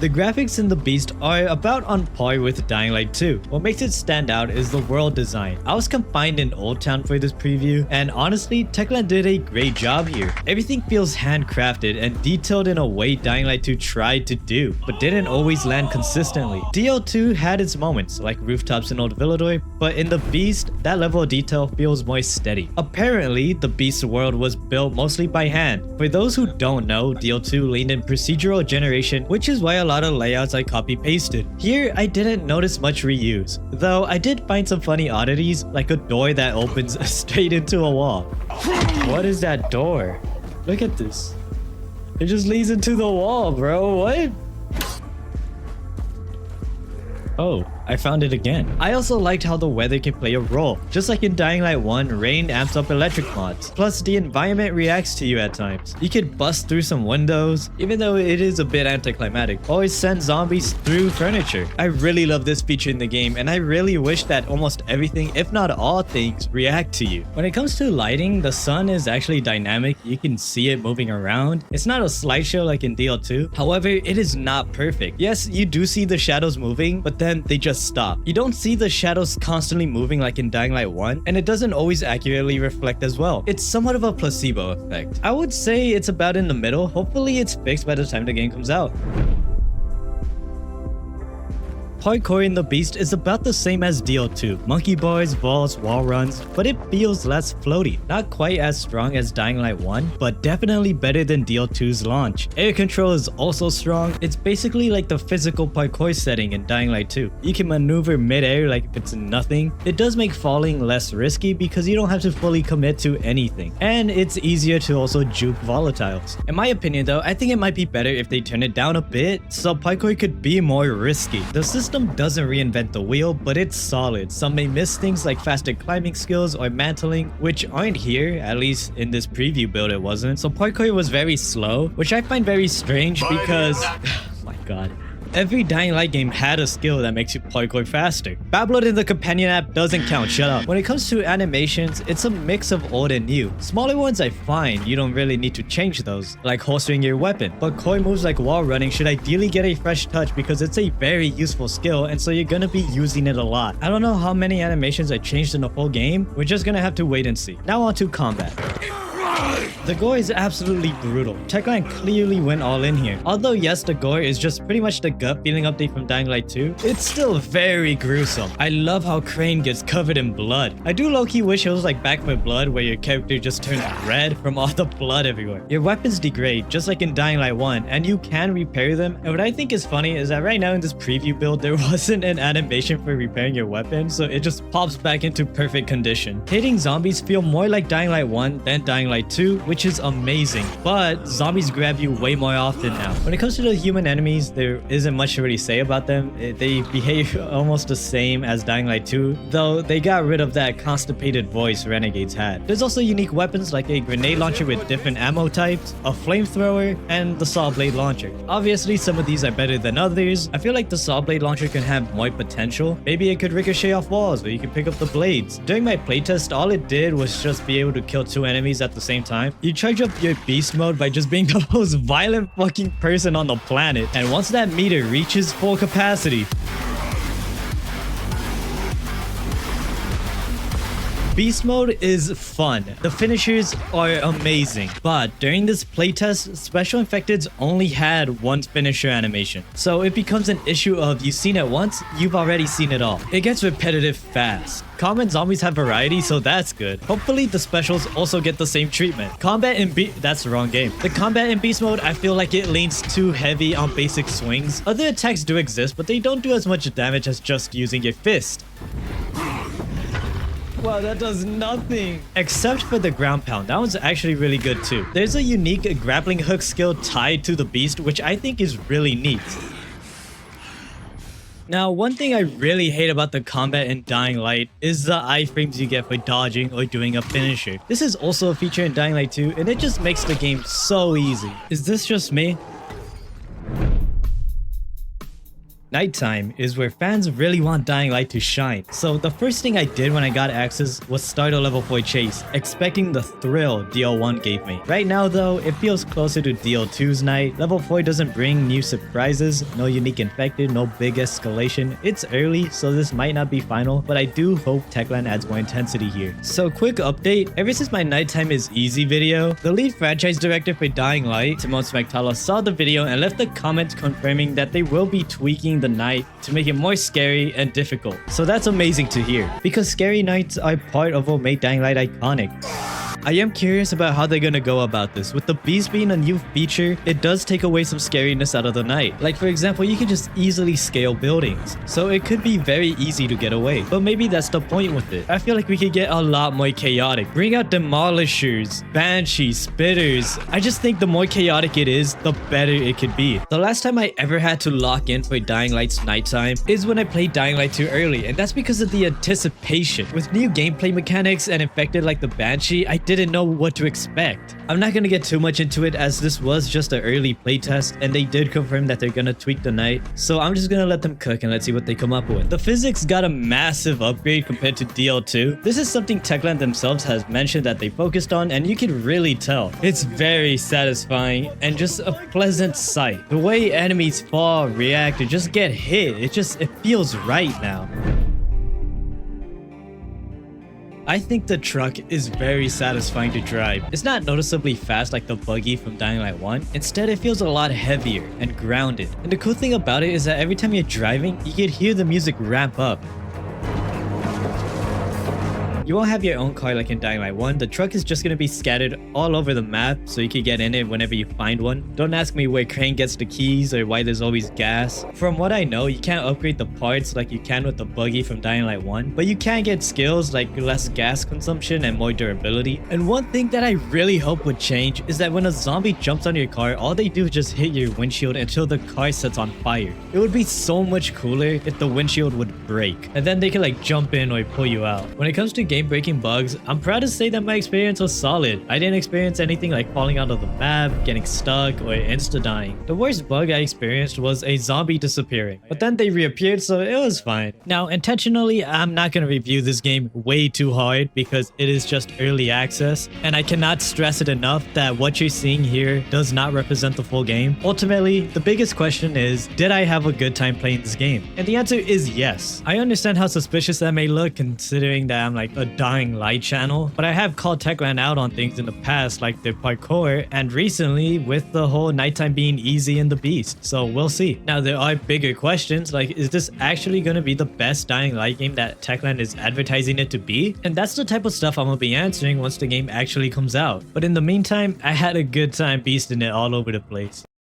The graphics in the Beast are about on par with Dying Light 2. What makes it stand out is the world design. I was confined in Old Town for this preview, and honestly, Techland did a great job here. Everything feels handcrafted and detailed in a way Dying Light 2 tried to do, but didn't always land consistently. DL2 had its moments, like rooftops in Old Villador, but in the Beast, that level of detail feels more steady. Apparently, the Beast world was built mostly by hand. For those who don't know, DL2 leaned in procedural generation, which is why a lot of layouts I copy-pasted. Here, I didn't notice much reuse, though I did find some funny oddities, like a door that opens straight into a wall. What is that door? Look at this. It just leads into the wall, bro. What? Oh, I found it again. I also liked how the weather can play a role. Just like in Dying Light 1, rain amps up electric mods. Plus, the environment reacts to you at times. You could bust through some windows, even though it is a bit anticlimactic, or send zombies through furniture. I really love this feature in the game, and I really wish that almost everything, if not all things, react to you. When it comes to lighting, the sun is actually dynamic. You can see it moving around. It's not a slideshow like in DL2. However, it is not perfect. Yes, you do see the shadows moving, but then they just stop. You don't see the shadows constantly moving like in Dying Light 1, and it doesn't always accurately reflect as well. It's somewhat of a placebo effect. I would say it's about in the middle. Hopefully it's fixed by the time the game comes out. Parkour in the Beast is about the same as DL2. Monkey bars, vaults, wall runs, but it feels less floaty. Not quite as strong as Dying Light 1, but definitely better than DL2's launch. Air control is also strong. It's basically like the physical parkour setting in Dying Light 2. You can maneuver mid-air like if it's nothing. It does make falling less risky because you don't have to fully commit to anything. And it's easier to also juke volatiles. In my opinion though, I think it might be better if they turn it down a bit so parkour could be more risky. The system doesn't reinvent the wheel, but it's solid. Some may miss things like faster climbing skills or mantling, which aren't here, at least in this preview build it wasn't. So parkour was very slow, which I find very strange because oh my god. Every Dying Light game had a skill that makes you parkour faster. Bad Blood in the companion app doesn't count, shut up. When it comes to animations, it's a mix of old and new. Smaller ones I find you don't really need to change those, like holstering your weapon. But core moves like wall running should ideally get a fresh touch because it's a very useful skill and so you're gonna be using it a lot. I don't know how many animations I changed in the full game, we're just gonna have to wait and see. Now on to combat. The gore is absolutely brutal. Techland clearly went all in here. Although yes, the gore is just pretty much the gut feeling update from Dying Light 2, it's still very gruesome. I love how Crane gets covered in blood. I do low-key wish it was like Back 4 Blood where your character just turns red from all the blood everywhere. Your weapons degrade just like in Dying Light 1 and you can repair them. And what I think is funny is that right now in this preview build there wasn't an animation for repairing your weapon, so it just pops back into perfect condition. Hitting zombies feel more like Dying Light 1 than Dying Light 2, which is amazing, but zombies grab you way more often now. When it comes to the human enemies, there isn't much to really say about them. They behave almost the same as Dying Light 2, though they got rid of that constipated voice Renegades had. There's also unique weapons like a grenade launcher with different ammo types, a flamethrower, and the saw blade launcher. Obviously, some of these are better than others. I feel like the saw blade launcher can have more potential. Maybe it could ricochet off walls, or you can pick up the blades. During my playtest, all it did was just be able to kill two enemies at the same time. You charge up your beast mode by just being the most violent fucking person on the planet, and once that meter reaches full capacity, Beast mode is fun. The finishers are amazing, but during this playtest, Special Infecteds only had one finisher animation. So it becomes an issue of you've seen it once, you've already seen it all. It gets repetitive fast. Common zombies have variety, so that's good. Hopefully the specials also get the same treatment. Combat in that's the wrong game. The combat in Beast mode, I feel like it leans too heavy on basic swings. Other attacks do exist, but they don't do as much damage as just using your fist. Wow, that does nothing. Except for the ground pound. That one's actually really good too. There's a unique grappling hook skill tied to the beast, which I think is really neat. Now, one thing I really hate about the combat in Dying Light is the iframes you get for dodging or doing a finisher. This is also a feature in Dying Light 2, and it just makes the game so easy. Is this just me? Nighttime is where fans really want Dying Light to shine, so the first thing I did when I got access was start a level 4 chase, expecting the thrill DL1 gave me. Right now though, it feels closer to DL2's night. Level 4 doesn't bring new surprises, no unique infected, no big escalation. It's early, so this might not be final, but I do hope Techland adds more intensity here. So quick update, ever since my Nighttime is easy video, the lead franchise director for Dying Light, Timon Smectala, saw the video and left a comment confirming that they will be tweaking the night to make it more scary and difficult. So that's amazing to hear, because scary nights are part of what made Dying Light iconic. I am curious about how they're gonna go about this. With the beast being a new feature, it does take away some scariness out of the night. Like for example, you can just easily scale buildings, so it could be very easy to get away. But maybe that's the point with it. I feel like we could get a lot more chaotic. Bring out demolishers, banshees, spitters. I just think the more chaotic it is, the better it could be. The last time I ever had to lock in for Dying Light's nighttime is when I played Dying Light too early, and that's because of the anticipation. With new gameplay mechanics and infected like the banshee, I didn't know what to expect. I'm not gonna get too much into it as this was just an early playtest and they did confirm that they're gonna tweak the night, so I'm just gonna let them cook and let's see what they come up with. The physics got a massive upgrade compared to DL2. This is something Techland themselves has mentioned that they focused on, and you can really tell. It's very satisfying and just a pleasant sight. The way enemies fall, react, or just get hit, it feels right now. I think the truck is very satisfying to drive. It's not noticeably fast like the buggy from Dying Light 1. Instead, it feels a lot heavier and grounded. And the cool thing about it is that every time you're driving, you can hear the music ramp up. You won't have your own car like in Dying Light 1. The truck is just going to be scattered all over the map, so you can get in it whenever you find one. Don't ask me where Crane gets the keys or why there's always gas. From what I know, you can't upgrade the parts like you can with the buggy from Dying Light 1, but you can get skills like less gas consumption and more durability. And one thing that I really hope would change is that when a zombie jumps on your car, all they do is just hit your windshield until the car sets on fire. It would be so much cooler if the windshield would break, and then they could like jump in or pull you out. When it comes to game-breaking bugs, I'm proud to say that my experience was solid. I didn't experience anything like falling out of the map, getting stuck, or insta-dying. The worst bug I experienced was a zombie disappearing, but then they reappeared, so it was fine. Now, intentionally, I'm not gonna review this game way too hard because it is just early access, and I cannot stress it enough that what you're seeing here does not represent the full game. Ultimately, the biggest question is, did I have a good time playing this game? And the answer is yes. I understand how suspicious that may look considering that I'm like a Dying Light channel, but I have called Techland out on things in the past like their parkour and recently with the whole nighttime being easy in the beast, so we'll see. Now there are bigger questions like, is this actually going to be the best Dying Light game that Techland is advertising it to be? And that's the type of stuff I'm gonna be answering once the game actually comes out. But in the meantime, I had a good time beasting it all over the place.